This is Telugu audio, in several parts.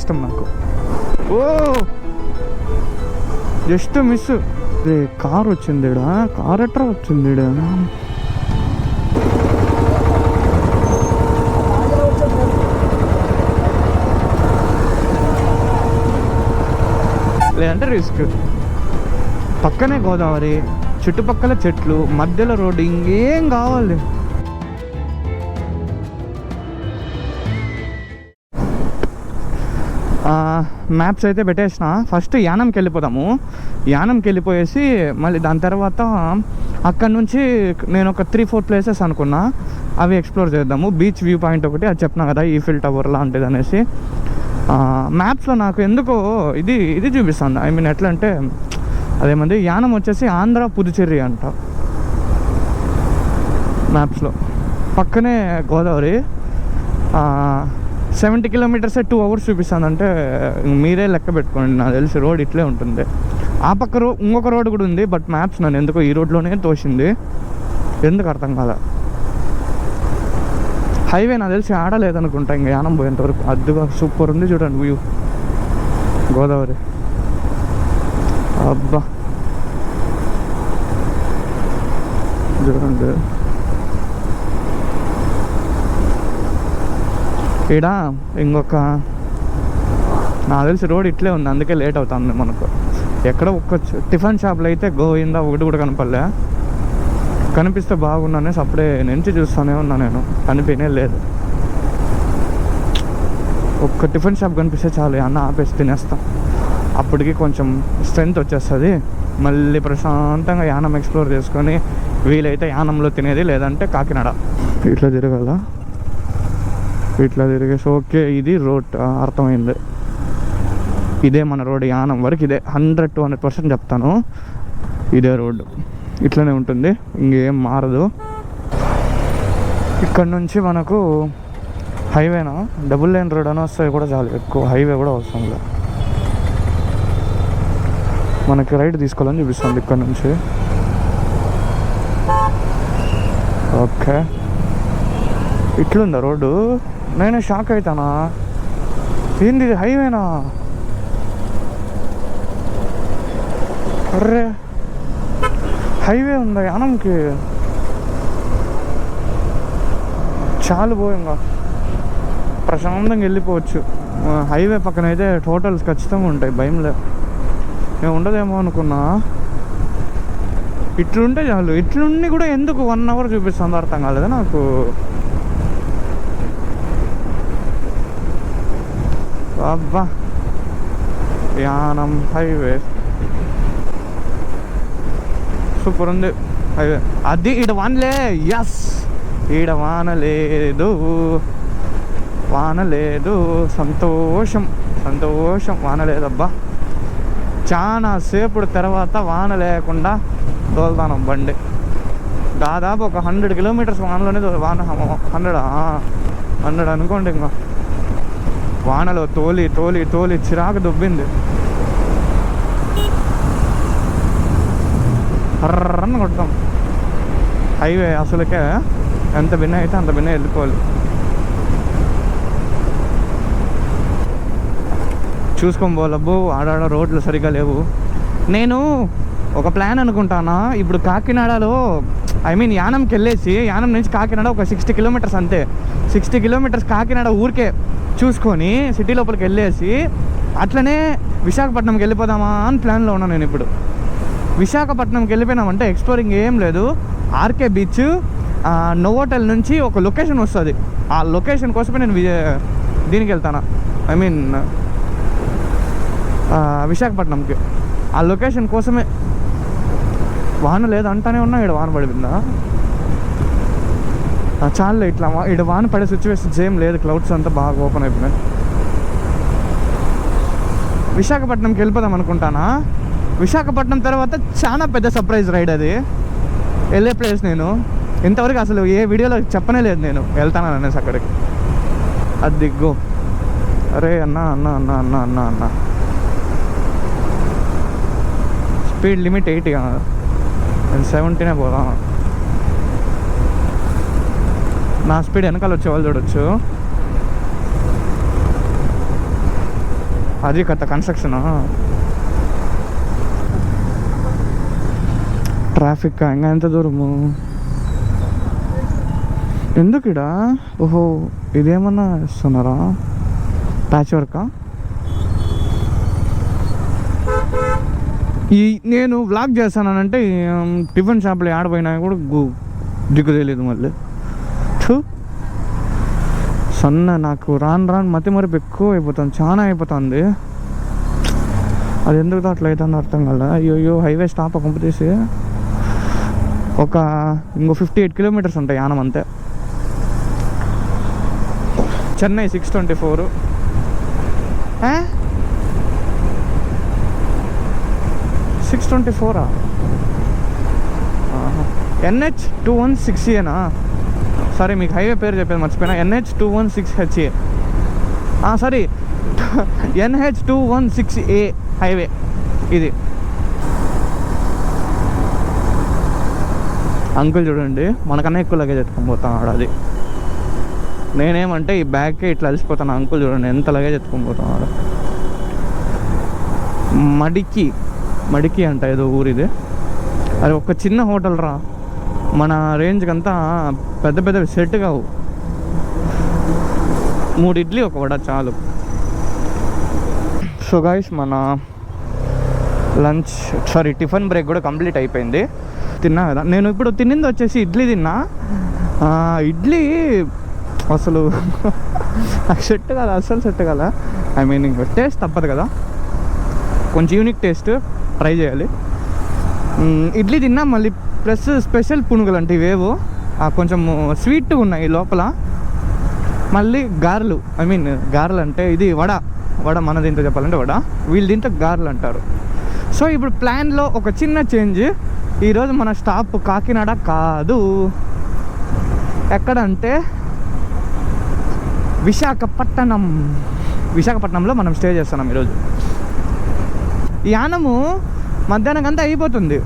ఇష్టం నాకు. ఓ జస్ట్ మిస్. కార్ వచ్చింది, కార్ ఎట్రా వచ్చింది. లేదంటే రిస్క్. పక్కనే గోదావరి, చుట్టుపక్కల చెట్లు, మధ్యలో రోడ్డు, ఇంకేం కావాలి. మ్యాప్స్ అయితే పెట్టేసిన. ఫస్ట్ యానంకి వెళ్ళిపోదాము. యానంకి వెళ్ళిపోయేసి మళ్ళీ దాని తర్వాత అక్కడ నుంచి నేను ఒక 3-4 ప్లేసెస్ అనుకున్నా, అవి ఎక్స్ప్లోర్ చేద్దాము. బీచ్ వ్యూ పాయింట్ ఒకటి, అది చెప్పినా కదా, ఈఫిల్ టవర్ లాంటిది అనేసి. మ్యాప్స్లో నాకు ఎందుకో ఇది చూపిస్తుంది. ఐ మీన్ ఎట్లా అంటే, అదేమంది యానం వచ్చేసి ఆంధ్ర పుదుచ్చేరి అంట మ్యాప్స్లో. పక్కనే గోదావరి. 70 కిలోమీటర్స్ 2 hours చూపిస్తుంది. అంటే మీరే లెక్క పెట్టుకోండి, నాకు తెలిసి రోడ్ ఇట్లే ఉంటుంది. ఆ పక్క ఇంకొక రోడ్ కూడా ఉంది, బట్ మ్యాప్స్ నన్ను ఎందుకో ఈ రోడ్లోనే తోసింది, ఎందుకు అర్థం కాదా. హైవే నాకు తెలిసి ఆడలేదనుకుంటా ఇంకా యానం పోయేంతవరకు. అద్దుగా సూపర్ ఉంది చూడండి వ్యూ, గోదావరి. అబ్బా చూడండి. ఈడ ఇంకొక నాకు తెలిసి రోడ్ ఇట్లే ఉంది, అందుకే లేట్ అవుతుంది మనకు. ఎక్కడ ఒక్క టిఫిన్ షాప్లో అయితే గోవిందా ఒకటి కూడా కనపడలే. కనిపిస్తే బాగున్నానేసి అప్పుడే నుంచి చూస్తూనే ఉన్నా నేను, కనిపించనే లేదు. ఒక్క టిఫిన్ షాప్ కనిపిస్తే చాలు, అన్న ఆపేసి తినేస్తాం. అప్పటికి కొంచెం స్ట్రెంత్ వచ్చేస్తుంది. మళ్ళీ ప్రశాంతంగా యానం ఎక్స్ప్లోర్ చేసుకొని వీలైతే యానంలో తినేది, లేదంటే కాకినాడ. ఇట్లా తిరగాల, ఇట్లా తిరిగేసి ఓకే ఇది రోడ్ అర్థమైంది. ఇదే మన రోడ్ యానం వరకు, ఇదే 100-200% చెప్తాను. ఇదే రోడ్డు ఇట్లనే ఉంటుంది, ఇంకేం మారదు. ఇక్కడ నుంచి మనకు హైవేనా, డబుల్ లైన్ రోడ్ అని వస్తాయి కూడా చాలు, ఎక్కువ హైవే కూడా అవసరం లేదు. మనకి రైట్ తీసుకోవాలని చూపిస్తుంది ఇక్కడ నుంచి. ఓకే ఇట్లుందా రోడ్డు, నేనే షాక్ అవుతానా, ఏంది ఇది హైవేనా. అర్రే హైవే ఉందా యానంకి, చాలు పో, ఇంకా ప్రశాంతంగా వెళ్ళిపోవచ్చు. హైవే పక్కన అయితే హోటల్స్ ఖచ్చితంగా ఉంటాయి, భయం లేదు. నేను ఉండదేమో అనుకున్నా, ఇట్లుంటే చాలు. ఇట్లుండి కూడా ఎందుకు 1 hour చూపిస్తుంది అర్థం కాలేదు నాకు. అబ్బా యానం హైవే సూపర్ ఉంది హైవే. అది ఈడ వానలే, ఎస్ ఈడ వానలేదు, వానలేదు, సంతోషం సంతోషం. వానలేదబ్బా, చాలా సేపుడు తర్వాత వాన లేకుండా తోలుతాను బండి. దాదాపు ఒక 100 kilometers వానలోనే వాన, 100 అనుకోండి. ఇంకా వానలో తోలి తోలి తోలి చిరాకు దుబ్బింది. రన్ కొడతాం. హైవే అసలుకే ఎంత భిన్న అయితే అంత భిన్న వెళ్ళిపోవాలి. చూసుకొని పోలబ్బు, ఆడాడ రోడ్లు సరిగ్గా లేవు. నేను ఒక ప్లాన్ అనుకుంటానా, ఇప్పుడు కాకినాడలో ఐ మీన్ యానంకి వెళ్ళేసి, యానం నుంచి కాకినాడ ఒక 60 kilometers అంతే. 60 kilometers కాకినాడ ఊరికే చూసుకొని సిటీ లోపలికి వెళ్ళేసి అట్లనే విశాఖపట్నంకి వెళ్ళిపోదామా అని ప్లాన్లో ఉన్నాను నేను. ఇప్పుడు విశాఖపట్నంకి వెళ్ళిపోయినామంటే ఎక్స్ప్లోరింగ్ ఏం లేదు. ఆర్కే బీచ్, నోవోటెల్ నుంచి ఒక లొకేషన్ వస్తుంది. ఆ లొకేషన్ కోసమే నేను దీనికి వెళ్తాను, ఐ మీన్ విశాఖపట్నంకి. ఆ లొకేషన్ కోసమే. వాన లేదు అంటానే ఉన్నా, ఇక్కడ వాన పడిపోయిందా. చాలే ఇట్లా ఇక్కడ వాన పడే సిచ్యువేషన్స్ ఏం లేదు, క్లౌడ్స్ అంతా బాగా ఓపెన్ అయిపోయినాయి. విశాఖపట్నంకి వెళ్ళిపోదాం అనుకుంటానా. విశాఖపట్నం తర్వాత చాలా పెద్ద సర్ప్రైజ్ రైడ్ అది, వెళ్ళే ప్లేస్ నేను ఇంతవరకు అసలు ఏ వీడియోలో చెప్పనే లేదు నేను వెళ్తాను అనేసి అక్కడికి. అది దిగ్గు. అరే అన్నా అన్నా అన్నా అన్నా అన్నా అన్నా స్పీడ్ లిమిట్ 80, నేను 70 పోదాం. నా స్పీడ్ వెనకాల వచ్చే వాళ్ళు చూడొచ్చు. అది కథ కన్స్ట్రక్షన్. ట్రాఫిక్ ఇంకా ఎంత దూరము ఎందుకు ఇడా? ఓహో ఇదేమన్నా ఇస్తున్నారా? ప్యాచ్ వర్కా? నేను వ్లాగ్ చేస్తానంటే టిఫిన్ షాప్లో ఆడపోయినా కూడా దిక్కు తెలియదు మళ్ళీ. సన్న నాకు రాను మతి మరపు ఎక్కువ అయిపోతుంది, చాలా అయిపోతుంది. అది ఎందుకు అట్లా అవుతుందో అర్థం కాల. అయ్యో హైవే స్టాప్ కంపెనీసి ఒక ఇంకో 58 కిలోమీటర్స్ ఉంటాయి యానం అంతే. చెన్నై 624. $624. NH 216ఏనా? సారీ మీకు హైవే పేరు చెప్పేది మర్చిపోయినా. NH 216HA. Sorry NH 216A highway ఇది. అంకుల్ చూడండి మనకన్నా ఎక్కువ లగేజ్ ఎత్తుకొని పోతాను. అది నేనేమంటే ఈ బ్యాగ్కే ఇట్లా అలసిపోతాను. అంకుల్ చూడండి ఎంత లగేజ్ ఎత్తుకొని పోతాడు. మడికి అంట ఏదో ఊరిది. అది ఒక చిన్న హోటల్ రా, మన రేంజ్కి అంతా పెద్ద సెట్ కావు. 3 ఇడ్లీ 1 వడ చాలు. సో గైస్ మన టిఫిన్ బ్రేక్ కూడా కంప్లీట్ అయిపోయింది. తిన్నా కదా నేను. ఇప్పుడు తినింది వచ్చేసి ఇడ్లీ తిన్నా. ఇడ్లీ అసలు సెట్ కదా, అసలు సెట్ కదా. ఐ మీన్ ఇంకా టేస్ట్ తప్పదు కదా, కొంచెం యూనిక్ టేస్ట్ ట్రై చేయాలి. ఇడ్లీ తిన్నా మళ్ళీ ప్లస్ స్పెషల్ పునుగులు అంటే ఇవేవో కొంచెం స్వీట్గా ఉన్నాయి లోపల. మళ్ళీ గారెలు, ఐ మీన్ గారెలు అంటే ఇది వడ మన దీంతో చెప్పాలంటే వడ, వీళ్ళు దీంతో గారెలు అంటారు. సో ఇప్పుడు ప్లాన్లో ఒక చిన్న చేంజ్. ఈరోజు మన స్టాప్ కాకినాడ కాదు, ఎక్కడంటే విశాఖపట్నంలో మనం స్టే చేస్తున్నాం ఈరోజు. యానము మధ్యాహ్నంకంతా అయిపోతుంది,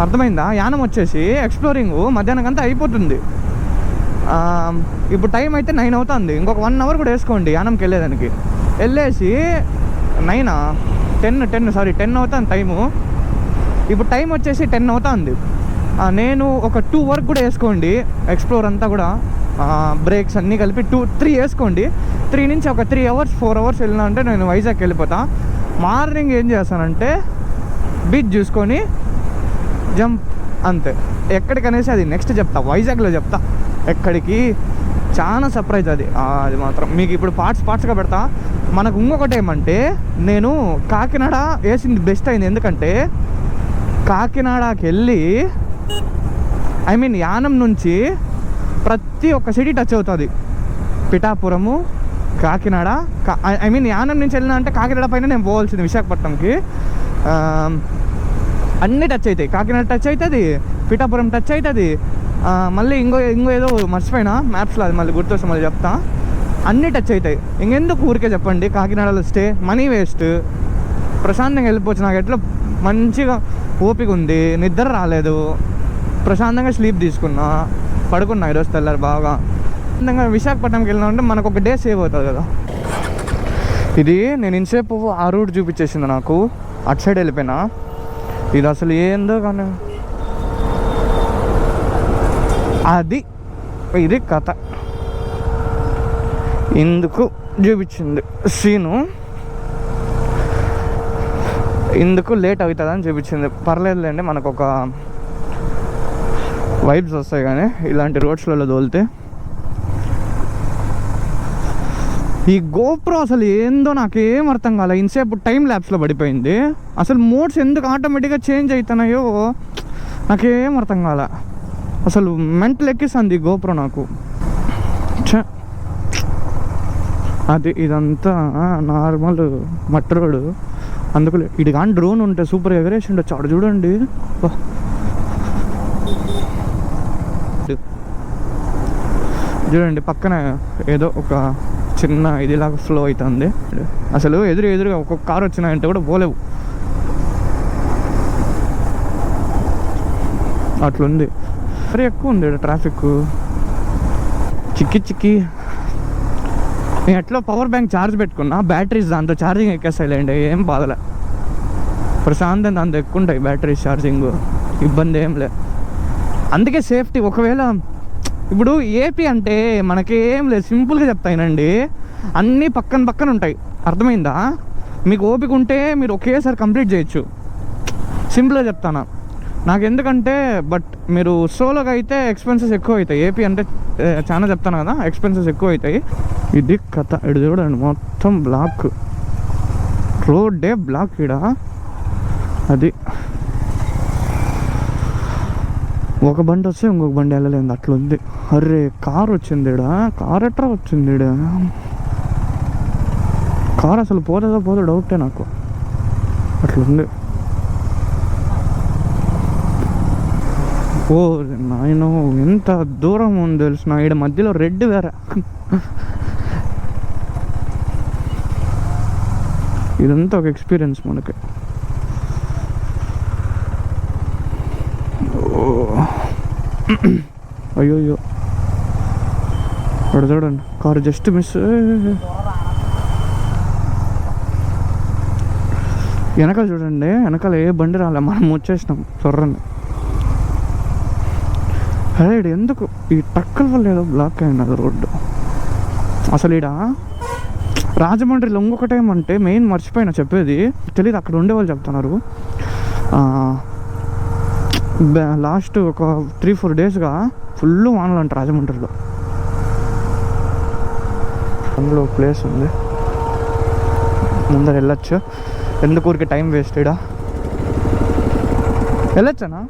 అర్థమైందా? యానం వచ్చేసి ఎక్స్ప్లోరింగ్ మధ్యాహ్నంకంతా అయిపోతుంది. ఇప్పుడు టైం అయితే 9 అవుతుంది. ఇంకొక 1 అవర్ కూడా వేసుకోండి యానంకి వెళ్ళేదానికి. వెళ్ళేసి 10 అవుతుంది టైము. ఇప్పుడు టైం వచ్చేసి 10 అవుతుంది. నేను ఒక 2 వరకు కూడా వేసుకోండి ఎక్స్ప్లోర్ అంతా కూడా. బ్రేక్స్ అన్నీ కలిపి 2-3 వేసుకోండి. 3 నుంచి ఒక 3 అవర్స్ 4 అవర్స్ వెళ్ళినా అంటే నేను వైజాగ్ వెళ్ళిపోతా. మార్నింగ్ ఏం చేస్తానంటే బీచ్ చూసుకొని జంప్ అంతే. ఎక్కడికనేసి అది నెక్స్ట్ చెప్తా, వైజాగ్లో చెప్తా ఎక్కడికి. చాలా సర్ప్రైజ్ అది మాత్రం మీకు ఇప్పుడు పార్ట్స్గా పెడతా. మనకు ఇంకొకటి ఏమంటే నేను కాకినాడ వేసింది బెస్ట్ అయింది. ఎందుకంటే కాకినాడకి వెళ్ళి ఐ మీన్ యానం నుంచి ప్రతి ఒక్క సిటీ టచ్ అవుతుంది. పిఠాపురము, కాకినాడ, ఐ మీన్ యానం నుంచి వెళ్ళినా అంటే కాకినాడ పైన నేను పోవాల్సింది విశాఖపట్నంకి. అన్నీ టచ్ అవుతాయి. కాకినాడ టచ్ అవుతుంది, పిఠాపురం టచ్ అవుతుంది. మళ్ళీ ఇంకో ఏదో మర్చిపోయినా మ్యాప్స్లో, అది మళ్ళీ గుర్తొస్తే మళ్ళీ చెప్తా. అన్నీ టచ్ అవుతాయి. ఇంకెందుకు ఊరికే చెప్పండి కాకినాడలో స్టే, మనీ వేస్ట్. ప్రశాంతంగా వెళ్ళిపోవచ్చు. నాకు ఎట్లా మంచిగా ఓపిక ఉంది, నిద్ర రాలేదు, ప్రశాంతంగా స్లీప్ తీసుకున్నా, పడుకున్నా ఈరోజు తెల్లారు బాగా. విశాఖపట్నంకి వెళ్ళినా మనకు ఒక డే సేవ్ అవుతుంది కదా. ఇది నేను ఇంతసేపు ఆ రూట్ చూపించేసింది నాకు, అటు సైడ్ వెళ్ళిపోయినా. ఇది అసలు ఏందో కానీ ఇది కథ. ఇందుకు చూపించింది సీను, ఇందుకు లేట్ అవుతుందని చూపించింది. పర్లేదులేండి, మనకు ఒక వైబ్స్ వస్తాయి కానీ ఇలాంటి రోడ్స్లలో తోలితే. ఈ గోప్రో అసలు ఏందో నాకేం అర్థం కాలే. ఇంతసేపు టైం ల్యాబ్స్లో పడిపోయింది. అసలు మోడ్స్ ఎందుకు ఆటోమేటిక్గా చేంజ్ అవుతున్నాయో నాకేం అర్థం కాలే. అసలు మెంటల్ ఎక్కిస్తుంది గోప్రో నాకు. అది ఇదంతా నార్మల్ మట్టి రోడ్డు, అందుకు ఇది కానీ డ్రోన్ ఉంటే సూపర్ ఎగరేసి ఉండొచ్చు. అక్కడ చూడండి, చూడండి పక్కన ఏదో ఒక చిన్న ఇదిలాగా ఫ్లో అవుతుంది. అసలు ఎదురుగా ఒక్కొక్క కారు వచ్చినాయంటే కూడా పోలేవు, అట్లుంది. మరి ఎక్కువ ఉంది ట్రాఫిక్. చిక్కి నేను ఎట్లా పవర్ బ్యాంక్ ఛార్జ్ పెట్టుకున్నా, బ్యాటరీస్ దాంతో ఛార్జింగ్ ఎక్కేస్తాయిలేండి, ఏం బాధలే. ప్రశాంతంగా అంత ఎక్కువ ఉంటాయి బ్యాటరీస్ ఛార్జింగ్, ఇబ్బంది ఏం లే. అందుకే సేఫ్టీ. ఒకవేళ ఇప్పుడు ఏపీ అంటే మనకి ఏం లేదు, సింపుల్గా చెప్తాయినండి, అన్నీ పక్కన పక్కన ఉంటాయి. అర్థమైందా? మీకు ఓపిక ఉంటే మీరు ఒకేసారి కంప్లీట్ చేయొచ్చు. సింపుల్గా చెప్తాను నాకు, ఎందుకంటే బట్ మీరు సోలోగా అయితే ఎక్స్పెన్సెస్ ఎక్కువ అవుతాయి. ఏపీ అంటే చాలా చెప్తాను కదా, ఎక్స్పెన్సెస్ ఎక్కువ అవుతాయి. ఇది కథ. ఇటు చూడండి, మొత్తం బ్లాక్, రోడ్డే బ్లాక్ ఈడ. అది ఒక బండి వస్తే ఇంకొక బండి వెళ్ళలేదు, అట్లుంది. అరే కార్ వచ్చింది ఈడ, కార్ ఎట్రా వచ్చింది ఈడ? కార్ అసలు పోతుందో పోదో డౌటే నాకు, అట్లుంది. ఓ నాయనో, ఎంత దూరం ఉంది తెలిసిన, ఈడ మధ్యలో రెడ్ వేరే. ఇదంతా ఒక ఎక్స్పీరియన్స్ మనకి. అయ్యో అక్కడ చూడండి, కారు జస్ట్ మిస్. వెనకాల చూడండి, వెనకాల ఏ బండి రాలే, మనం వచ్చేసినాం సొర్రని. అదే ఎందుకు ఈ టక్కల వల్ల ఏదో బ్లాక్ అయినది రోడ్డు. అసలు ఈడ రాజమండ్రిలో ఇంకొకటేమంటే మెయిన్ మర్చిపోయినా చెప్పేది, తెలియదు, అక్కడ ఉండేవాళ్ళు చెప్తున్నారు. లాస్ట్ ఒక 3-4 డేస్గా ఫుల్ వానలు అంట రాజమండ్రిలో. అందులో ప్లేస్ ఉంది, ముందర వెళ్ళొచ్చు. ఎందుకు ఊరికి టైం వేస్ట్? ఇడా వెళ్ళొచ్చనా?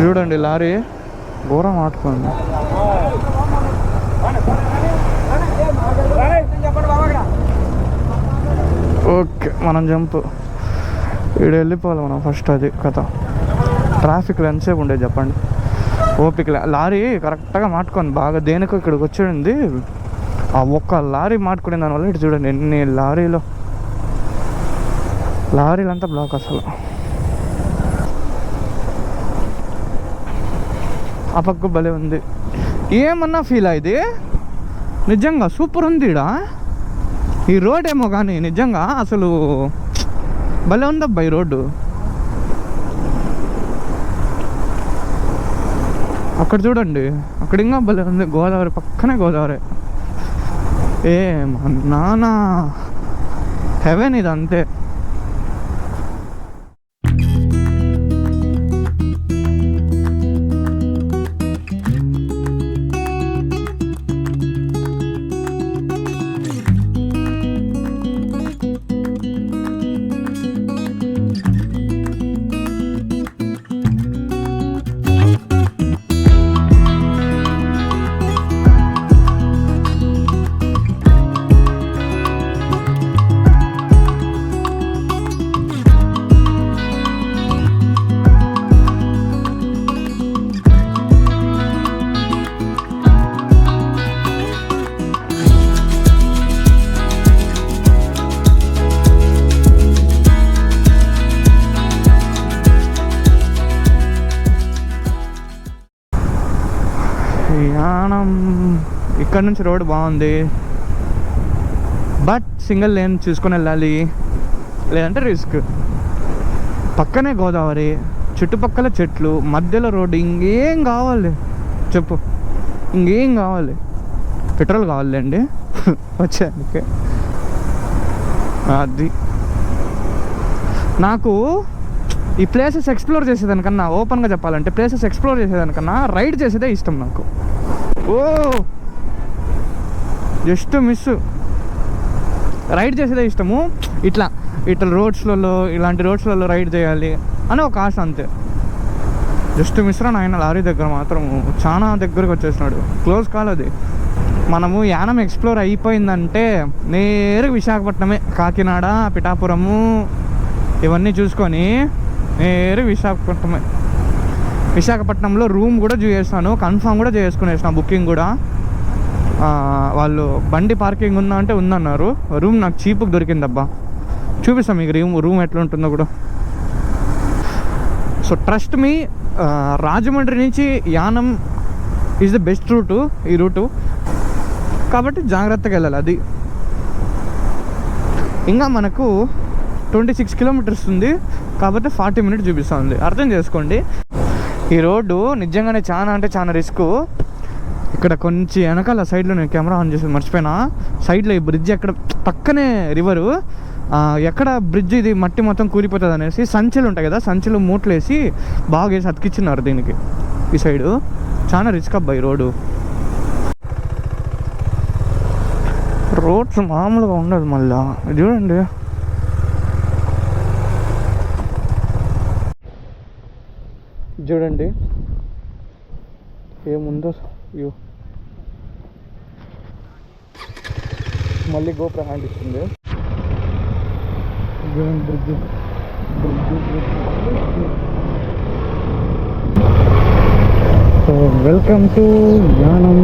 చూడండి లారీ ఘోరం ఆటుకుంది. ఓకే, మనం జంప్ ఇక్కడ వెళ్ళిపోవాలి మనం ఫస్ట్. అది కథ. ట్రాఫిక్లో ఎంతసేపు ఉండేది చెప్పండి, ఓపిక. లారీ కరెక్ట్గా మాట్టుకుంది బాగా. దేనికో ఇక్కడికి వచ్చింది, ఆ ఒక్క లారీ మాట్టుకునే దానివల్ల ఇటు చూడండి ఎన్ని లారీలంతా బ్లాక్. అసలు ఆ పక్క భలే ఉంది, ఏమన్నా ఫీల్ అయింది నిజంగా. సూపర్ ఉంది ఈడ ఈ రోడ్ ఏమో కానీ నిజంగా అసలు భలే ఉందబ్బా ఈ రోడ్డు. అక్కడ చూడండి, అక్కడ ఇంకా భలే ఉంది, గోదావరి పక్కనే గోదావరి. ఏ నానా హెవెన్ ఇది అంతే. యానం ఇక్కడ నుంచి రోడ్ బాగుంది, బట్ సింగిల్ లేన్ చూసుకొని వెళ్ళాలి, లేదంటే రిస్క్. పక్కనే గోదావరి, చుట్టుపక్కల చెట్లు, మధ్యలో రోడ్డు. ఇంకేం కావాలి చెప్పు, ఇంకేం కావాలి? పెట్రోల్ కావాలండి వచ్చేందుకే. అది నాకు ఈ ప్లేసెస్ ఎక్స్ప్లోర్ చేసేదానికన్నా, ఓపెన్గా చెప్పాలంటే ప్లేసెస్ ఎక్స్ప్లోర్ చేసేదానికన్నా రైడ్ చేసేదే ఇష్టం నాకు. ఓ జస్ట్ మిస్, రైడ్ చేసేదే ఇష్టము. ఇట్లా రోడ్స్లలో, ఇలాంటి రోడ్స్లలో రైడ్ చేయాలి అని ఒక ఆశ అంతే. జస్ట్ మిస్ రా నాయన, లారీ దగ్గర మాత్రం చాలా దగ్గరకు వచ్చేసినాడు. క్లోజ్ కాల్ అది. మనము యానం ఎక్స్ప్లోర్ అయిపోయిందంటే నేరుగా విశాఖపట్నమే, కాకినాడ, పిఠాపురము ఇవన్నీ చూసుకొని నేరు విశాఖపట్నంలో రూమ్ కూడా చేసాను, కన్ఫామ్ కూడా చేసుకునేసిన బుకింగ్ కూడా. వాళ్ళు బండి పార్కింగ్ ఉందా అంటే ఉందన్నారు. రూమ్ నాకు చీప్కి దొరికిందబ్బా, చూపిస్తాం మీకు రూమ్ ఎట్లా ఉంటుందో కూడా. సో ట్రస్ట్ మీ, రాజమండ్రి నుంచి Yanam is the best route ఈ రూటు, కాబట్టి జాగ్రత్తగా వెళ్ళాలి. అది ఇంకా మనకు 26 కిలోమీటర్స్ ఉంది కాబట్టి 40 మినిట్స్ చూపిస్తుంది, అర్థం చేసుకోండి. ఈ రోడ్డు నిజంగానే చాలా అంటే చాలా రిస్క్. ఇక్కడ కొంచెం వెనకాల సైడ్లో నేను కెమెరా ఆన్ చేసి మర్చిపోయినా, సైడ్లో ఈ బ్రిడ్జ్ ఎక్కడ పక్కనే రివరు, ఎక్కడ బ్రిడ్జ్ ఇది మట్టి మొత్తం కూలిపోతుంది అనేసి సంచులు ఉంటాయి కదా, సంచులు మూట్లేసి బాగా వేసి అతికిచ్చినారు దీనికి. ఈ సైడు చాలా రిస్క్ అబ్బా ఈ రోడ్డు. రోడ్స్ మామూలుగా ఉండదు మళ్ళా, చూడండి. చూడండి ఏముందో. అయ్యో మళ్ళీ గోప్ర హ్యాండ్ ఇస్తుంది. Bridge so welcome to Yanam